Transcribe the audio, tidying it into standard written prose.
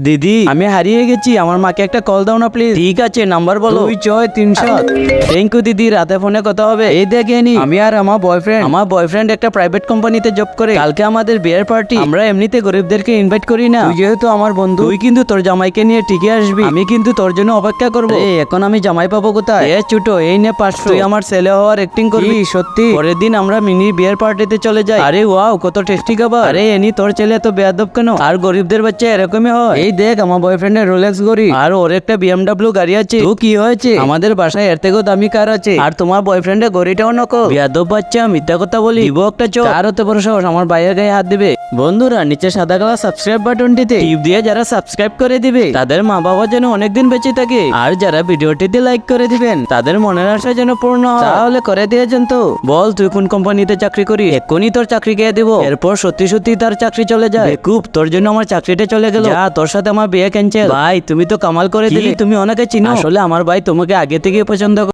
দিদি আমি হারিয়ে গেছি, আমার মাকে একটা কল দাও না প্লিজ। ঠিক আছে, নাম্বার বলো। 263 থ্যাংক ইউ দিদি, রাতে ফোনে কথা হবে। এই দেখেনি আমি আর আমার বয়ফ্রেন্ড একটা প্রাইভেট কোম্পানিতে জব করে। কালকে আমাদের বিয়ের পার্টি, আমরা এমনিতে গরিবদেরকে ইনভাইট করি না। তুই যেহেতু আমার বন্ধু, তুই কিন্তু তোর জামাইকে নিয়ে টিকে আসবি, আমি কিন্তু তোর জন্য অপেক্ষা করবো। এখন আমি জামাই পাবো কোথায়? ছোট এই নে 500, তুই আমার ছেলে হওয়ার অ্যাক্টিং করবি। সত্যি? পরের দিন আমরা মিনি বিয়ের পার্টিতে চলে যাই। আরে ওয়াও, কত টেস্টি খাবার। আরে এনি তোর ছেলে তো বেয়াদব কেন? আর গরিবদের বাচ্চা এরকমই হয়। এই দেখ আমার বয়ফ্রেন্ডের রোলেক্স ঘড়ি, আর ওর একটা BMW গাড়ি আছে। তো কি হয়েছে, আমাদের বাসায় এর থেকেও দামি কার আছে, আর তোমার বয়ফ্রেন্ডের ঘড়িটাও নকল। বেয়াদব বাচ্চা, মিথ্যা কথা বলি। দিব একটা চোখ। আর হতে বড় সাহস আমার ভাইয়ের গায়ে হাত দিবে। বন্ধুরা, নিচে সাদা কালার সাবস্ক্রাইব বাটনটিতে টিপ দিয়ে যারা সাবস্ক্রাইব করে দিবে তাদের মা বাবা যেন অনেকদিন বেঁচে থাকে, আর যারা ভিডিওটিতে লাইক করে দিবেন তাদের মনের আশা যেন পূর্ণ হয়। তাহলে করে দিয়েছেন তো? বল তুই কোন কোম্পানিতে চাকরি করি? এক্ষুনি তোর চাকরি খেয়ে দিব। এরপর সত্যি সত্যি তার চাকরি চলে যায়। খুব তোর জন্য আমার চাকরিটা চলে গেল। যা, তোর সাথে আমার বিয়ে ক্যান্সেল। ভাই তুমি তো কামাল করে দিলে। তুমি ওনাকে চিনো? আসলে আমার ভাই তোমাকে আগে থেকে পছন্দ করে।